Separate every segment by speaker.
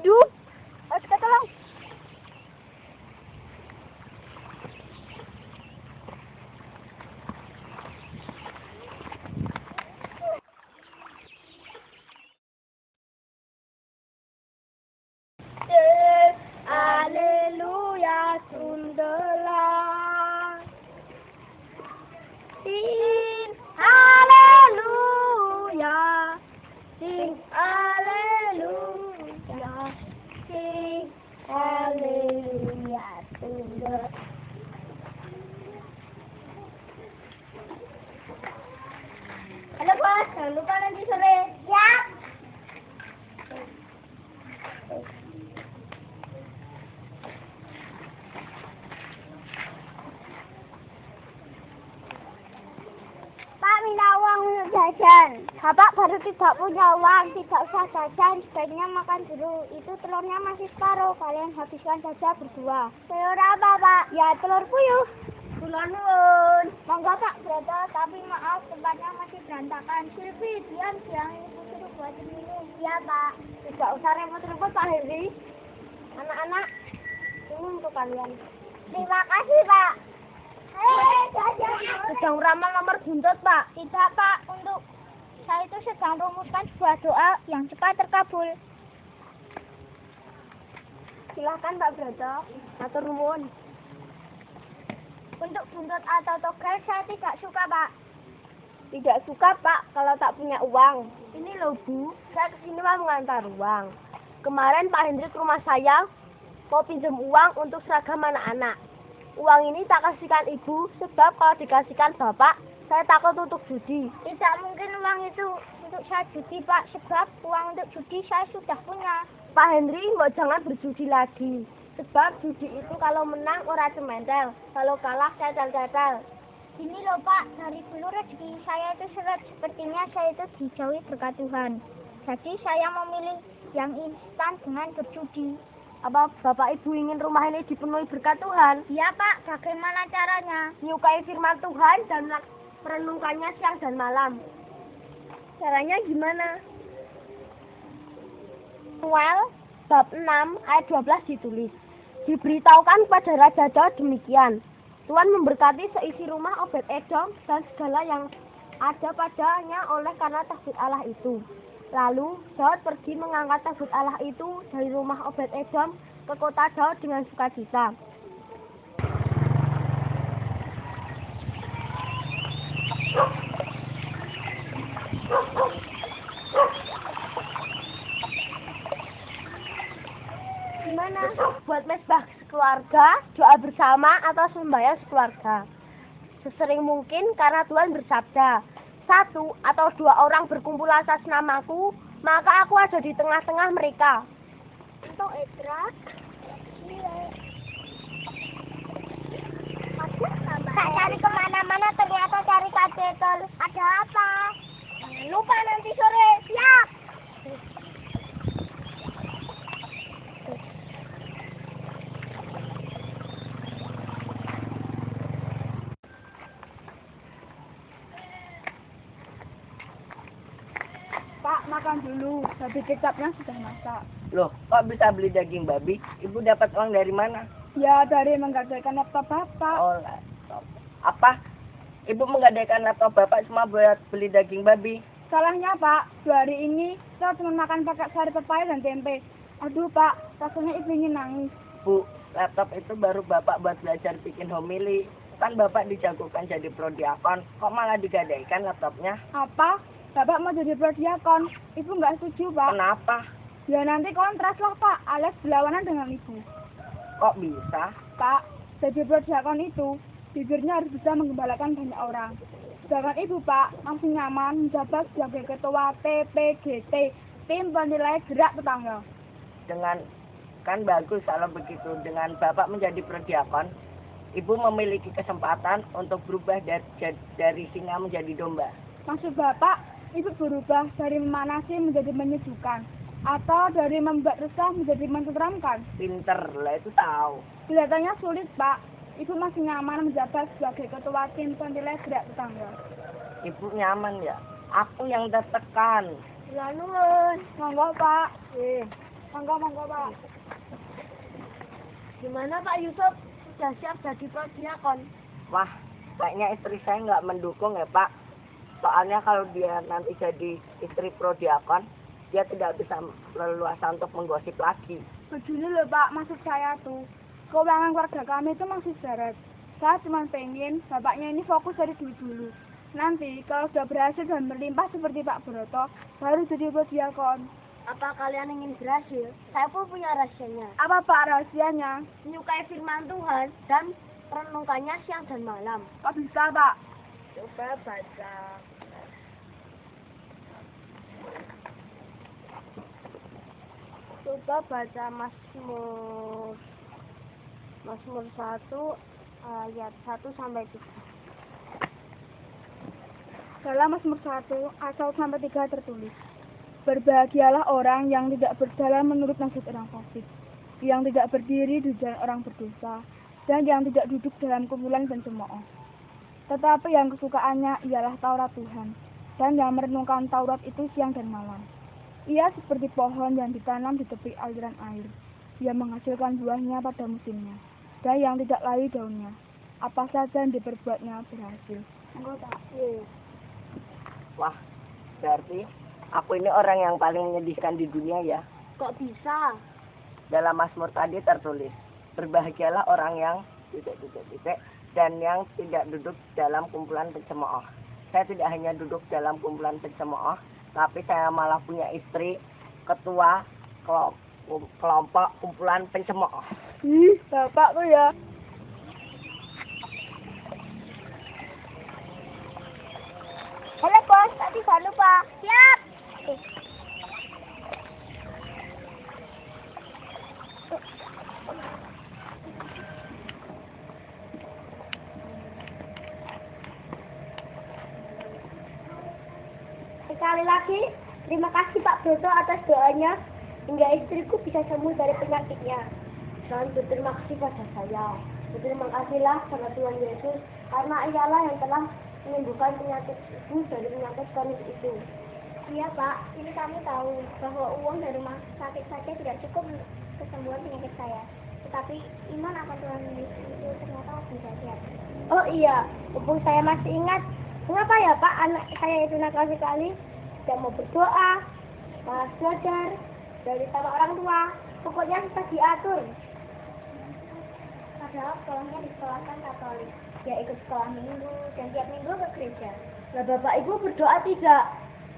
Speaker 1: Hidup. Harus kita tolong. Haleluya, sundelah. Sing haleluya. Sing haleluya. Sing haleluya, sundelah. Halo Bos, jangan lupa nanti sore. Siap. Pak, minta uang untuk jajan. Bapak baru tidak punya uang, tidak usah jajan. Sebaiknya makan dulu. Itu telurnya masih separuh. Kalian habiskan saja berdua. Telur apa, Pak? Ya, telur puyuh. Kula nuwun. Monggo Pak Broto, tapi maaf tempatnya masih berantakan. Silvi, Dian, yang ibu suruh buat minum. Iya, Pak. Tidak usah repot-repot, Pak Henry. Anak-anak, ini untuk kalian. Terima kasih, Pak. Sedang ramal nomor buntut, Pak. Tidak, Pak. Untuk saya itu sedang rumuskan sebuah doa yang cepat terkabul. Silahkan, Pak Broto. Matur nuwun. Untuk buntut atau togel saya tidak suka, Pak. Tidak suka, Pak, kalau tak punya uang. Ini loh, Bu. Saya kesini mau mengantar uang. Kemarin Pak Hendrik ke rumah saya mau pinjam uang untuk seragam anak-anak. Uang ini tak kasihkan ibu, sebab kalau dikasihkan bapak, saya takut untuk judi. Tidak mungkin uang itu untuk saya judi, Pak, sebab uang untuk judi saya sudah punya. Pak Henry, jangan berjudi lagi. Sebab judi itu kalau menang ora cementel, kalau kalah cetel-cetel. Ini loh Pak, dari dulu rezeki saya itu seret. Sepertinya saya itu dijauhi berkat Tuhan. Jadi saya memilih yang instan dengan berjudi. Apa Bapak Ibu ingin rumah ini dipenuhi berkat Tuhan? Iya Pak, bagaimana caranya? Menyukai firman Tuhan dan merenungkannya siang dan malam. Caranya gimana? Samuel bab 6 ayat 12 ditulis. Diberitahukan kepada Raja Daud demikian. Tuhan memberkati seisi rumah Obed-Edom dan segala yang ada padanya oleh karena tasbih Allah itu. Lalu Daud pergi mengangkat tasbih Allah itu dari rumah Obed-Edom ke kota Daud dengan sukacita. Gimana? Buat mesbah sekeluarga, doa bersama atau sembahyang sekeluarga. Sesering mungkin karena Tuhan bersabda, 1 atau 2 orang berkumpul atas namaku, maka aku ada di tengah-tengah mereka. Untuk Ezra, tak cari kemana-mana ternyata cari kacetel. Ada apa? Lupa nanti sore, siap. Pak, makan dulu. Babi kecapnya sudah masak.
Speaker 2: Loh, kok bisa beli daging babi? Ibu dapat uang dari mana?
Speaker 1: Ya, dari menggadaikan laptop Bapak.
Speaker 2: Oh, laptop. Apa? Ibu menggadaikan laptop Bapak cuma buat beli daging babi?
Speaker 1: Salahnya, Pak. 2 hari ini saya cuma makan pakai sari pepaya dan tempe. Aduh, Pak. Rasanya ibu ingin nangis.
Speaker 2: Bu, laptop itu baru Bapak buat belajar bikin homili. Kan Bapak dijagokan jadi prodiakon. Kok malah digadaikan laptopnya?
Speaker 1: Apa? Bapak mau jadi prodiakon? Ibu nggak setuju, Pak.
Speaker 2: Kenapa?
Speaker 1: Ya nanti kontras lah, Pak. Alias berlawanan dengan ibu.
Speaker 2: Kok bisa?
Speaker 1: Pak, jadi prodiakon itu
Speaker 3: bibirnya harus bisa menggembalakan banyak orang. Sedangkan ibu Pak masih nyaman menjabat sebagai ketua TPGT, tim penilai gerak tetangga.
Speaker 2: Dengan kan bagus kalau begitu. Dengan bapak menjadi prodiakon, ibu memiliki kesempatan untuk berubah dari singa menjadi domba.
Speaker 3: Maksud Bapak, ibu berubah dari memanasi menjadi menyejukkan, atau dari membuat resah menjadi menenteramkan?
Speaker 2: Pinter lah itu tahu.
Speaker 3: Kelihatannya sulit Pak. Ibu masih nyaman menjabat sebagai ketua tim penilai gerak tetangga.
Speaker 2: Ibu nyaman ya? Aku yang tertekan.
Speaker 1: Lanun.
Speaker 3: Monggo Pak. Monggo Pak.
Speaker 1: Gimana Pak Yusuf? Sudah siap jadi prodiakon?
Speaker 2: Wah, kayaknya istri saya nggak mendukung ya Pak. Soalnya kalau dia nanti jadi istri prodiakon, dia tidak bisa leluasa untuk menggosip lagi.
Speaker 3: Begini loh Pak, maksud saya tuh, keuangan keluarga kami itu masih seret. Saya cuma pengen bapaknya ini fokus dari dulu. Nanti kalau sudah berhasil dan berlimpah seperti Pak Broto, baru jadi prodiakon.
Speaker 1: Apa kalian ingin berhasil? Saya pun punya rahasianya.
Speaker 3: Apa Pak rahasianya?
Speaker 1: Menyukai firman Tuhan dan merenungkannya siang dan malam.
Speaker 3: Kok bisa Pak?
Speaker 1: Coba baca. Coba baca Mazmur 1 ayat 1 sampai 3.
Speaker 3: Dalam Mazmur 1 ayat 1 sampai 3 tertulis, berbahagialah orang yang tidak berjalan menurut nasihat orang fasik, yang tidak berdiri di jalan orang berdosa, dan yang tidak duduk dalam kumpulan pencemooh. Tetapi yang kesukaannya ialah Taurat Tuhan, dan yang merenungkan Taurat itu siang dan malam. Ia seperti pohon yang ditanam di tepi aliran air. Ia menghasilkan buahnya pada musimnya, dan yang tidak layu daunnya. Apa saja yang diperbuatnya berhasil.
Speaker 2: Wah, berarti aku ini orang yang paling menyedihkan di dunia ya.
Speaker 1: Kok bisa?
Speaker 2: Dalam Mazmur tadi tertulis, berbahagialah orang yang titik dan yang tidak duduk dalam kumpulan pencemooh. Saya tidak hanya duduk dalam kumpulan pencemooh, tapi saya malah punya istri ketua kelompok kumpulan pencemooh.
Speaker 3: Bapak tuh ya.
Speaker 1: Halo bos, tadi jangan lupa. Siap. Sekali lagi, terima kasih Pak Broto atas doanya hingga istriku bisa sembuh dari penyakitnya. Dan berterima kasih pada saya. Berterima kasihlah sama Tuhan Yesus karena ialah yang telah menyembuhkan penyakit ibu dari penyakit kronis itu. Iya Pak, ini kami tahu bahwa uang dari rumah sakit saja tidak cukup untuk kesembuhan penyakit saya. Tetapi iman akan Tuhan Yesus itu ternyata bisa sehat. Oh iya, mumpung saya masih ingat, mengapa ya Pak anak saya itu nakal sekali? Tidak mau berdoa, malas belajar, dari sama orang tua, pokoknya susah diatur. Padahal sekolahnya disekolahkan Katolik. Dia ikut sekolah minggu dan tiap minggu ke gereja. Lah bapak ibu berdoa tidak?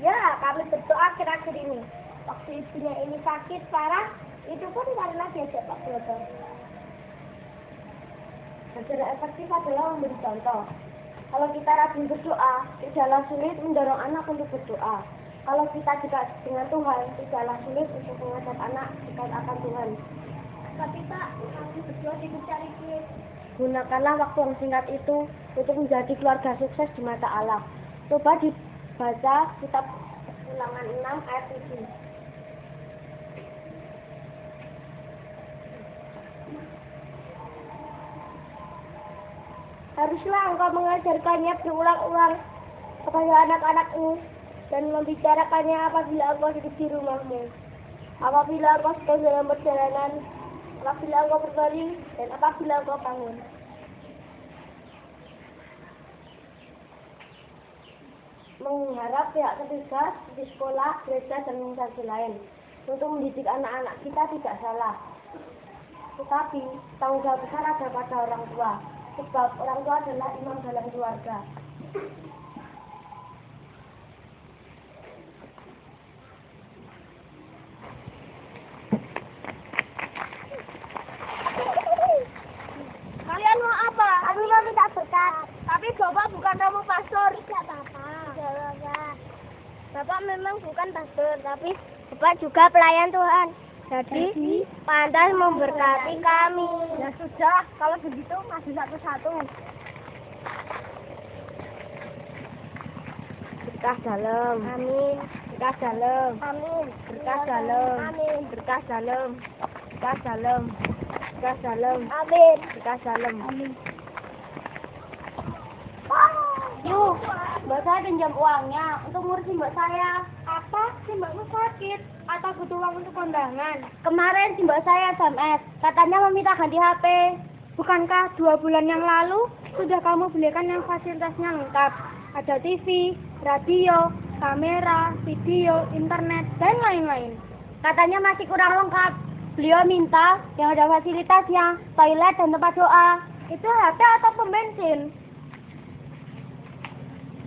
Speaker 1: Ya, kami berdoa akhir-akhir ini. Waktu ibunya ini sakit parah, itu pun karena diajak Pak Broto. Cara efektif adalah memberi contoh. Kalau kita rajin berdoa, tidaklah sulit mendorong anak untuk berdoa. Kalau kita dekat dengan Tuhan, tidaklah sulit untuk mengajak anak dekat akan Tuhan. Tapi Pak, kami berdua sibuk cari duit. Gunakanlah waktu yang singkat itu untuk menjadi keluarga sukses di mata Allah. Coba dibaca kitab Ulangan 6 ayat 7. Haruslah engkau mengajarkannya berulang-ulang kepada anak-anakmu dan membicarakannya apabila engkau duduk di rumahmu, apabila engkau sedang dalam perjalanan, apabila engkau berbaring, dan apabila engkau bangun. Mengharap pihak ketiga di sekolah, gereja, dan instansi lain untuk mendidik anak-anak kita tidak salah. Tetapi tanggung jawab besar ada pada orang tua, sebab orang tua adalah imam dalam keluarga. Kalian mau apa? Kami mau minta berkat. Bapak bukan romo pastor. Tidak apa-apa. Bapak memang bukan pastor, tapi Bapak juga pelayan Tuhan. Jadi pantas memberkati kami. Ya sudah, kalau begitu maju satu-satu. Berkah dalam. Amin. Berkah dalam. Amin. Berkah dalam. Amin. Berkah dalam. Berkah dalam. Berkah dalam. Amin. Berkah dalam. Amin. Yuk, Mbak saya pinjam uangnya untuk ngurusin Mbak saya. Apa? Si Mbakmu sakit atau butuh uang untuk kondangan? Kemarin si Mbak saya SMS, katanya meminta ganti HP. Bukankah 2 bulan yang lalu sudah kamu belikan yang fasilitasnya lengkap? Ada TV, radio, kamera, video, internet, dan lain-lain. Katanya masih kurang lengkap. Beliau minta yang ada fasilitasnya, toilet dan tempat doa. Itu HP atau pom bensin?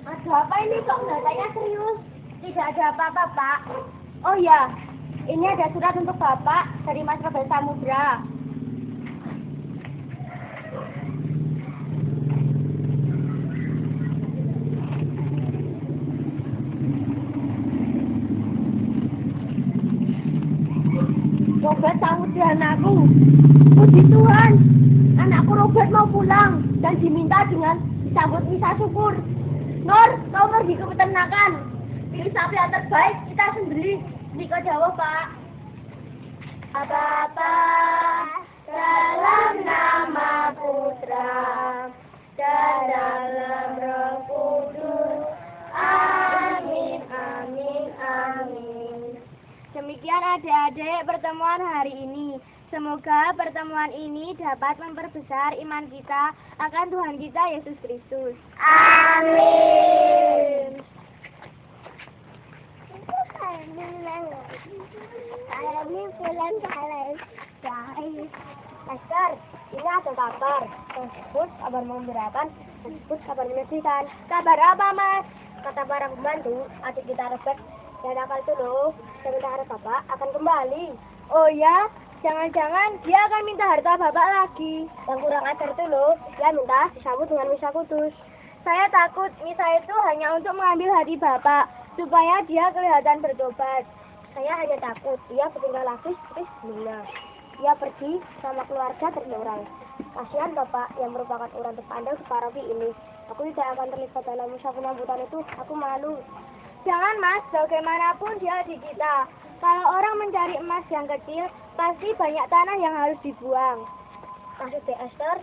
Speaker 1: Ada apa ini kok datanya serius? Tidak ada apa-apa, Pak. Oh ya, ini ada surat untuk Bapak dari Mas Robert Samudra. Robert Samudra anakku. Puji Tuhan, anakku Robert mau pulang dan diminta dengan disambut misa syukur. Nur, kau pergi ke peternakan. Pilih sapi yang terbaik, kita sembelih. Niko jawab, Pak. Bapa, dalam nama Putra dan dalam Roh Kudus. Amin, amin, amin. Demikian adik-adik pertemuan hari ini. Semoga pertemuan ini dapat memperbesar iman kita akan Tuhan kita Yesus Kristus. Amin. Kami pulang selesai. Esther, ini ada kabar. Tersebut kabar memberakan, tersebut kabar menyedihkan. Kabar apa, Mas? Kata para pembantu, adik kita Robert dan akal itu loh, sementara Bapak akan kembali. Oh ya? Jangan-jangan dia akan minta harta Bapak lagi. Yang kurang ajar itu loh, dia minta disambut dengan misa kudus. Saya takut misa itu hanya untuk mengambil hati Bapak, supaya dia kelihatan bertobat. Saya hanya takut dia bertingkah laku seperti sebelumnya. Dia pergi sama keluarga terlorang. Kasihan Bapak yang merupakan orang terpandang di paroki ini. Aku tidak akan terlibat dalam misa penyambutan itu, aku malu. Jangan Mas, bagaimanapun dia di kita. Kalau orang mencari emas yang kecil, pasti banyak tanah yang harus dibuang. Maksud Esther,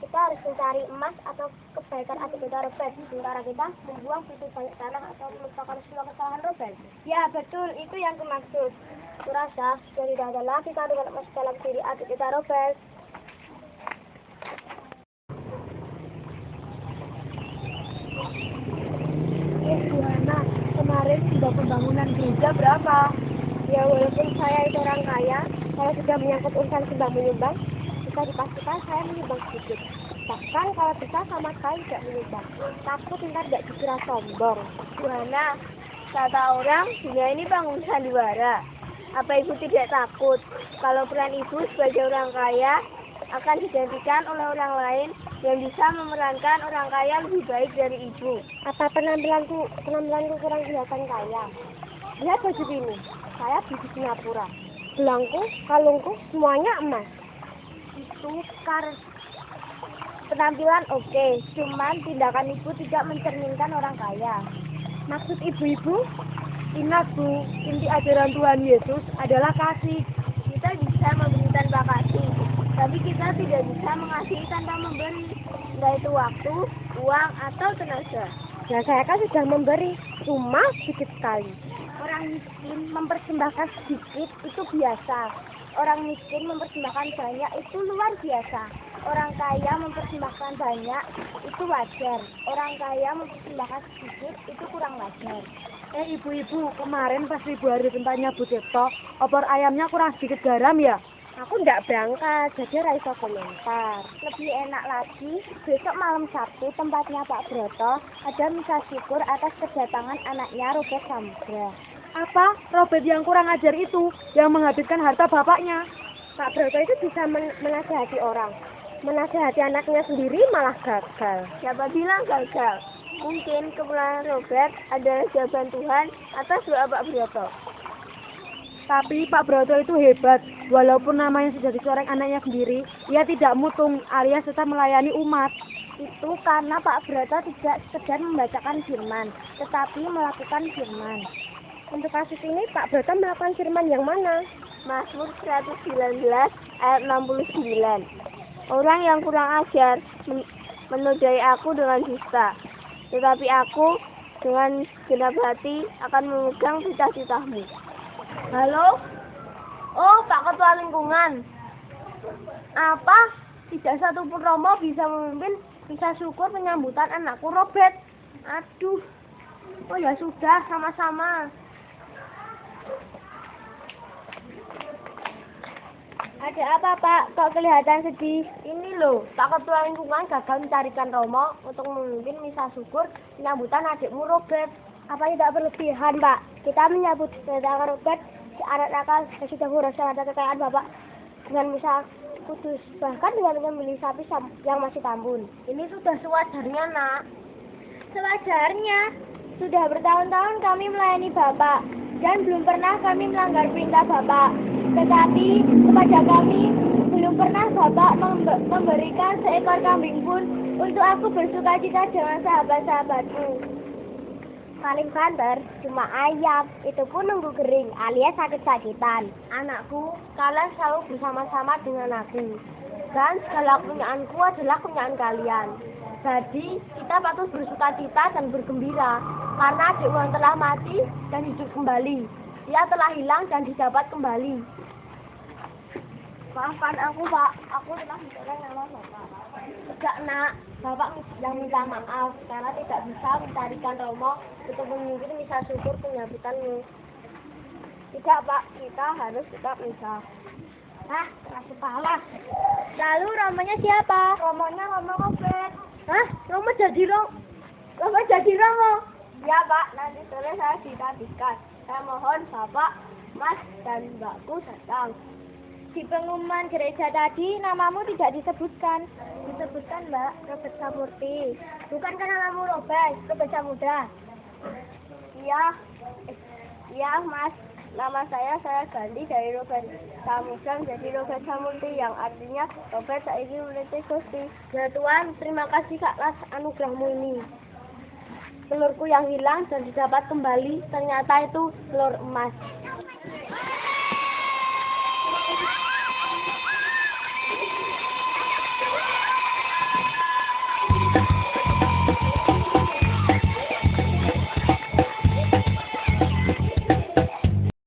Speaker 1: kita harus mencari emas atau kebaikan adik kita Robert. Sementara kita membuang begitu banyak tanah atau melupakan semua kesalahan Robert. Ya betul, itu yang kumaksud. Kurasa sudah tidak ada lagi kandungan emas dalam diri adik kita Robert. Gimana? Kemarin sudah pembangunan gereja berapa? Ya walaupun saya itu orang kaya, kalau sudah menyangkut urusan sumbang menyumbang, bisa dipastikan saya menyumbang sedikit. Bahkan kalau bisa sama sekali tidak menyumbang. Takut ntar tidak dikira sombong. Gimana? Kata orang, dunia ini bangun sandiwara. Apa ibu tidak takut kalau peran ibu sebagai orang kaya akan digantikan oleh orang lain yang bisa memerankan orang kaya lebih baik dari ibu? Apa penampilanku kurang kelihatan kaya? Lihat baju ini. Saya beli di Singapura. Gelangku, kalungku, semuanya emas. Itu penampilan oke, cuman tindakan ibu tidak mencerminkan orang kaya. Maksud ibu-ibu? Ingat Bu, inti ajaran Tuhan Yesus adalah kasih. Kita bisa memberi tanpa kasih, tapi kita tidak bisa mengasihi tanpa memberi. Entah itu waktu, uang, atau tenaga. Nah saya kan sudah memberi, cuma sedikit sekali. Orang miskin mempersembahkan sedikit itu biasa. Orang miskin mempersembahkan banyak itu luar biasa. Orang kaya mempersembahkan banyak itu wajar. Orang kaya mempersembahkan sedikit itu kurang wajar.
Speaker 3: Ibu-ibu, kemarin pas Ibu hari pentanya Bu Cipto, opor ayamnya kurang sedikit garam ya?
Speaker 1: Aku ndak berangkat, jadi raiso komentar. Lebih enak lagi, besok malam Sabtu tempatnya Pak Broto ada misa syukur atas kedatangan anaknya Robert Samudra.
Speaker 3: Apa? Robert yang kurang ajar itu, yang menghabiskan harta bapaknya?
Speaker 1: Pak Broto itu bisa menasihati orang. menasihati anaknya sendiri malah gagal. Siapa bilang gagal? Mungkin kepulangan Robert adalah jawaban Tuhan atas doa Pak Broto.
Speaker 3: Tapi Pak Broto itu hebat. Walaupun namanya sudah dicoreng anaknya sendiri, ia tidak mutung alias tetap melayani umat.
Speaker 1: Itu karena Pak Broto tidak sekedar membacakan firman, tetapi melakukan firman. Untuk kasus ini Pak Broto melakukan firman yang mana? Mazmur 119 ayat 69. Orang yang kurang ajar menodai aku dengan dusta, tetapi aku dengan genap hati akan memegang cita-citamu. Halo? Oh, Pak Ketua Lingkungan. Apa? Tidak satupun romo bisa memimpin misa syukur penyambutan anakku Robert. Aduh. Oh ya sudah, sama-sama. Ada apa, Pak? Kok kelihatan sedih? Ini loh, Pak Ketua Lingkungan gagal mencarikan romo untuk memimpin misa syukur penyambutan adikmu Robert. Apa tidak berlebihan, Pak? Kita menyambut kedatangan Robert, si anak nakal yang sudah merasa ada kekayaan Bapak dengan misa kudus, bahkan dengan menyembelih sapi yang masih tambun. Ini sudah sewajarnya, Nak. Sewajarnya. Sudah bertahun-tahun kami melayani Bapak, dan belum pernah kami melanggar perintah Bapak. Tetapi kepada kami belum pernah Bapak memberikan seekor kambing pun untuk aku bersuka cita dengan sahabat-sahabatku. Paling banter cuma ayam, itu pun nunggu kering alias sakit-sakitan. Anakku, kalian selalu bersama-sama dengan aku, dan segala kepunyaanku adalah kepunyaan kalian. Jadi kita patut bersuka cita dan bergembira karena adikmu yang telah mati dan hidup kembali. Dia telah hilang dan didapat kembali. Maafkan aku, Pak, aku telah mencoreng nama Bapak. Tidak, Nak, Bapak yang minta maaf karena tidak bisa mencarikan romo untuk memimpin misa syukur penyambutanmu. Tidak, Pak, kita harus tetap misa. Keras kepala. Lalu romonya siapa? Romonya Romo Robert. Romo jadi Romo? Ya, Pak, nanti sore saya ditagihkan. Saya mohon Bapak, Mas, dan Mbakku datang. Di pengumuman gereja tadi namamu tidak disebutkan. Disebutkan, Mbak, Robert Samurti. Bukankah namamu Robert Samuda? Iya, Mas. Nama saya ganti dari Robert Samuda menjadi Robert Samurti, yang artinya Robert saiki mulai Gusti. Ya Tuhan, terima kasih atas anugerahmu ini. Telurku yang hilang dan didapat kembali, ternyata itu telur emas.